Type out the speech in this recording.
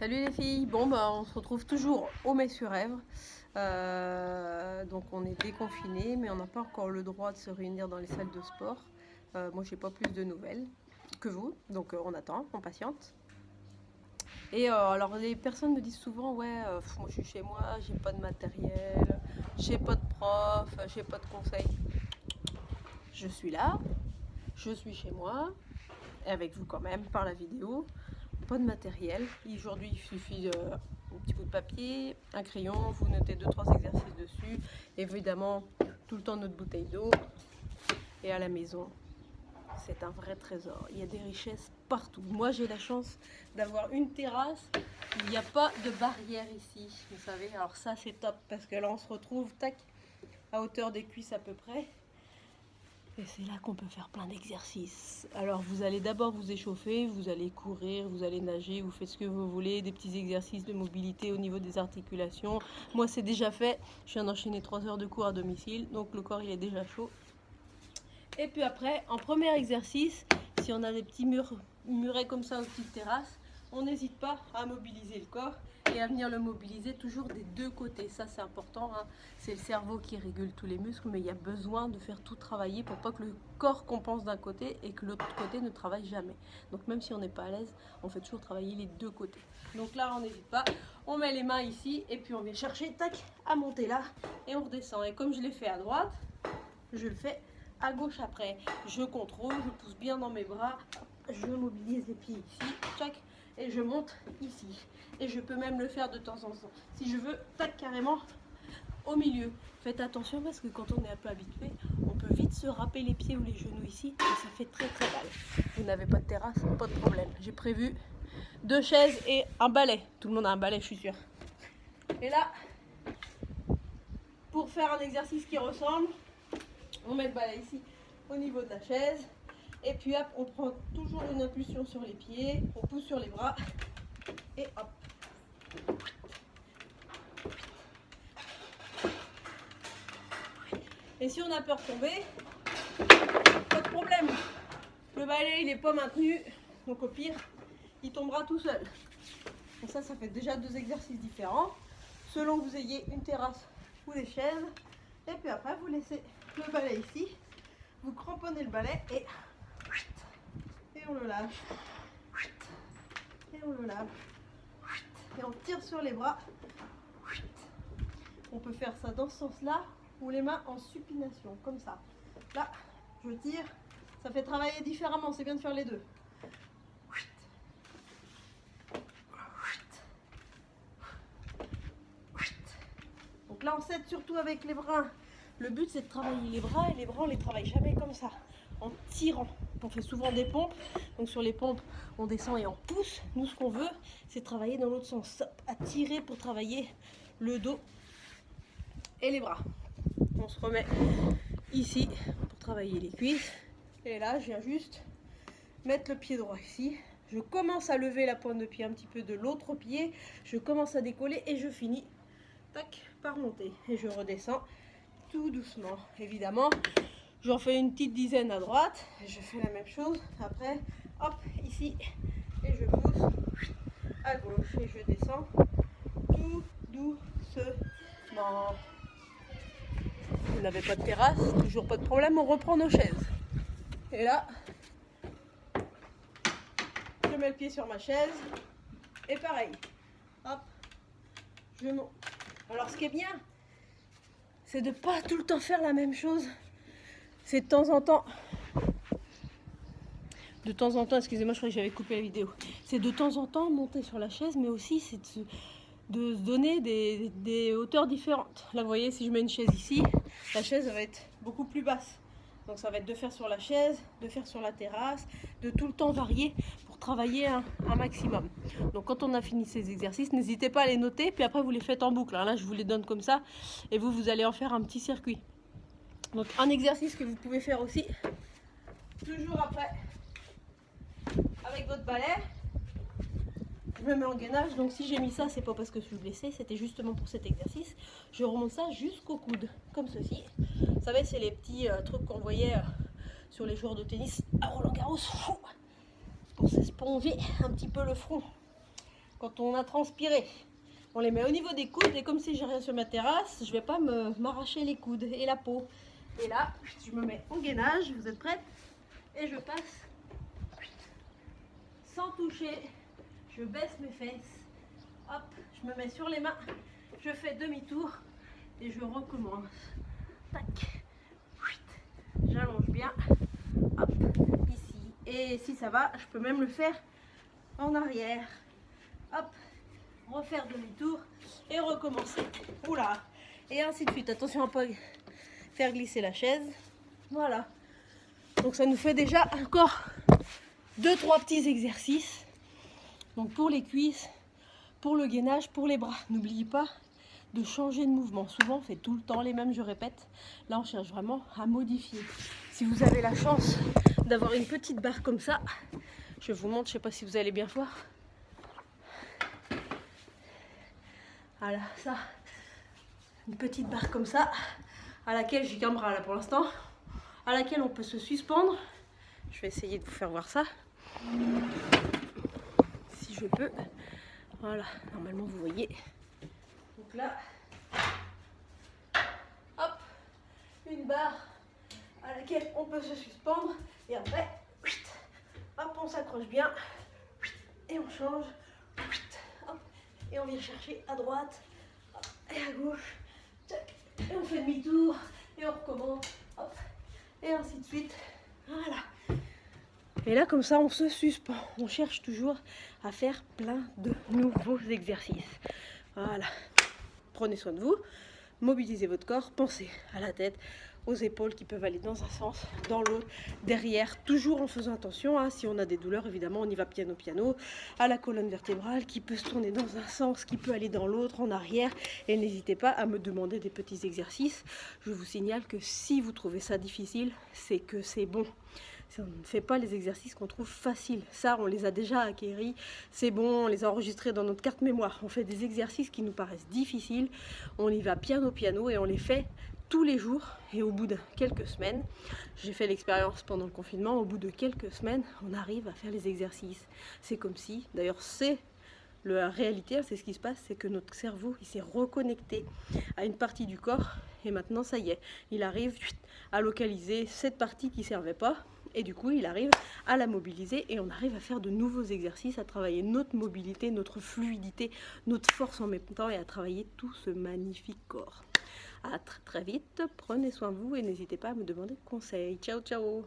Salut les filles, bon bah on se retrouve toujours au Mets-sur-Èvre. Donc on est déconfinés mais on n'a pas encore le droit de se réunir dans les salles de sport. Moi j'ai pas plus de nouvelles que vous, donc on attend, on patiente. Et alors les personnes me disent souvent ouais moi je suis chez moi, j'ai pas de matériel, j'ai pas de prof, j'ai pas de conseils. Je suis là, je suis chez moi, et avec vous quand même par la vidéo. Pas de matériel. Aujourd'hui, il suffit un petit bout de papier, un crayon, vous notez 2-3 exercices dessus. Évidemment, tout le temps notre bouteille d'eau. Et à la maison, c'est un vrai trésor. Il y a des richesses partout. Moi, j'ai la chance d'avoir une terrasse. Il n'y a pas de barrière ici, vous savez. Alors ça, c'est top parce que là, on se retrouve, tac, à hauteur des cuisses à peu près. Et c'est là qu'on peut faire plein d'exercices. Alors vous allez d'abord vous échauffer, vous allez courir, vous allez nager, vous faites ce que vous voulez, des petits exercices de mobilité au niveau des articulations. Moi c'est déjà fait, je viens d'enchaîner 3 heures de cours à domicile, donc le corps il est déjà chaud. Et puis après, en premier exercice, si on a des petits murets comme ça aux petites terrasses, on n'hésite pas à mobiliser le corps et à venir le mobiliser toujours des deux côtés. Ça c'est important, hein. C'est le cerveau qui régule tous les muscles, mais il y a besoin de faire tout travailler pour pas que le corps compense d'un côté et que l'autre côté ne travaille jamais. Donc même si on n'est pas à l'aise, on fait toujours travailler les deux côtés. Donc là on n'hésite pas, on met les mains ici et puis on vient chercher, tac, à monter là et on redescend. Et comme je l'ai fait à droite, je le fais à gauche après. Je contrôle, je pousse bien dans mes bras, je mobilise les pieds ici, tac, et je monte ici. Et je peux même le faire de temps en temps. Si je veux, tac, carrément au milieu. Faites attention parce que quand on est un peu habitué, on peut vite se râper les pieds ou les genoux ici et ça fait très très mal. Vous n'avez pas de terrasse, pas de problème. J'ai prévu 2 chaises et un balai. Tout le monde a un balai, je suis sûre. Et là, pour faire un exercice qui ressemble, on met le balai ici au niveau de la chaise. Et puis hop, on prend toujours une impulsion sur les pieds, on pousse sur les bras et hop. Et si on a peur de tomber, pas de problème. Le balai il n'est pas maintenu, donc au pire, il tombera tout seul. Donc ça fait déjà 2 exercices différents, selon que vous ayez une terrasse ou des chaises. Et puis après, vous laissez le balai ici, vous cramponnez le balai et on le lâche. Et on le lave. Et on tire sur les bras. On peut faire ça dans ce sens-là ou les mains en supination, comme ça. Là, je tire. Ça fait travailler différemment, c'est bien de faire les deux. Donc là, on s'aide surtout avec les bras. Le but, c'est de travailler les bras et les bras, on les travaille jamais comme ça, en tirant. On fait souvent des pompes, donc sur les pompes, on descend et on pousse. Nous, ce qu'on veut, c'est travailler dans l'autre sens, à tirer pour travailler le dos et les bras. On se remet ici pour travailler les cuisses. Et là, je viens juste mettre le pied droit ici. Je commence à lever la pointe de pied un petit peu de l'autre pied. Je commence à décoller et je finis, tac, par monter. Et je redescends tout doucement. Évidemment, j'en fais une petite dizaine à droite. Et je fais la même chose. Après, hop, ici. Et je pousse à gauche. Et je descends tout doucement. Vous n'avez pas de terrasse, toujours pas de problème, on reprend nos chaises. Et là, je mets le pied sur ma chaise. Et pareil, hop, je monte. Alors ce qui est bien, c'est de ne pas tout le temps faire la même chose. C'est de temps en temps, excusez-moi, je croyais que j'avais coupé la vidéo. C'est de temps en temps monter sur la chaise, mais aussi c'est de se donner des hauteurs différentes. Là, vous voyez, si je mets une chaise ici, la chaise va être beaucoup plus basse. Donc ça va être de faire sur la chaise, de faire sur la terrasse, de tout le temps varier pour travailler un maximum. Donc quand on a fini ces exercices, n'hésitez pas à les noter, puis après vous les faites en boucle. Alors là, je vous les donne comme ça, et vous allez en faire un petit circuit. Donc un exercice que vous pouvez faire aussi, toujours après, avec votre balai. Je me mets en gainage, donc si j'ai mis ça, c'est pas parce que je suis blessée, c'était justement pour cet exercice. Je remonte ça jusqu'au coude, comme ceci. Vous savez, c'est les petits trucs qu'on voyait sur les joueurs de tennis à Roland Garros, pour s'esponver un petit peu le front. quand on a transpiré. On les met au niveau des coudes et comme si j'ai rien sur ma terrasse, je vais pas m'arracher les coudes et la peau. Et là, je me mets en gainage, vous êtes prêtes? Et je passe sans toucher, je baisse mes fesses, hop, je me mets sur les mains, je fais demi-tour et je recommence. Tac, j'allonge bien, hop, ici. Et si ça va, je peux même le faire en arrière. Hop, refaire demi-tour et recommencer. Oula, et ainsi de suite. Attention à ne pas faire glisser la chaise. Voilà. Donc ça nous fait déjà encore 2-3 petits exercices. Donc pour les cuisses, pour le gainage, pour les bras. N'oubliez pas de changer de mouvement. Souvent on fait tout le temps les mêmes, je répète. Là on cherche vraiment à modifier. Si vous avez la chance d'avoir une petite barre comme ça, je vous montre, je ne sais pas si vous allez bien voir. Voilà, ça, une petite barre comme ça, à laquelle j'ai qu'un bras là pour l'instant, à laquelle on peut se suspendre. Je vais essayer de vous faire voir ça, si je peux. Voilà, normalement vous voyez. Donc là, hop, une barre à laquelle on peut se suspendre. Et après, hop, on s'accroche bien et on change. Hop, et on vient chercher à droite hop, et à gauche. Et on fait demi-tour et on recommence. Hop, et ainsi de suite. Voilà. Et là, comme ça, on se suspend. On cherche toujours à faire plein de nouveaux exercices. Voilà. Prenez soin de vous. Mobilisez votre corps. Pensez à la tête, aux épaules qui peuvent aller dans un sens, dans l'autre, derrière, toujours en faisant attention. Hein, si on a des douleurs, évidemment, on y va piano piano. À la colonne vertébrale qui peut se tourner dans un sens, qui peut aller dans l'autre, en arrière. Et n'hésitez pas à me demander des petits exercices. Je vous signale que si vous trouvez ça difficile, c'est que c'est bon. On ne fait pas les exercices qu'on trouve faciles. Ça, on les a déjà acquéris. C'est bon, on les a enregistrés dans notre carte mémoire. On fait des exercices qui nous paraissent difficiles. On y va piano piano et on les fait tous les jours. Et au bout de quelques semaines, j'ai fait l'expérience pendant le confinement, au bout de quelques semaines, on arrive à faire les exercices. C'est comme si, d'ailleurs c'est la réalité, c'est ce qui se passe, c'est que notre cerveau, il s'est reconnecté à une partie du corps. Et maintenant, ça y est, il arrive à localiser cette partie qui ne servait pas. Et du coup, il arrive à la mobiliser et on arrive à faire de nouveaux exercices, à travailler notre mobilité, notre fluidité, notre force en même temps et à travailler tout ce magnifique corps. À très très vite, prenez soin de vous et n'hésitez pas à me demander conseil. Ciao ciao.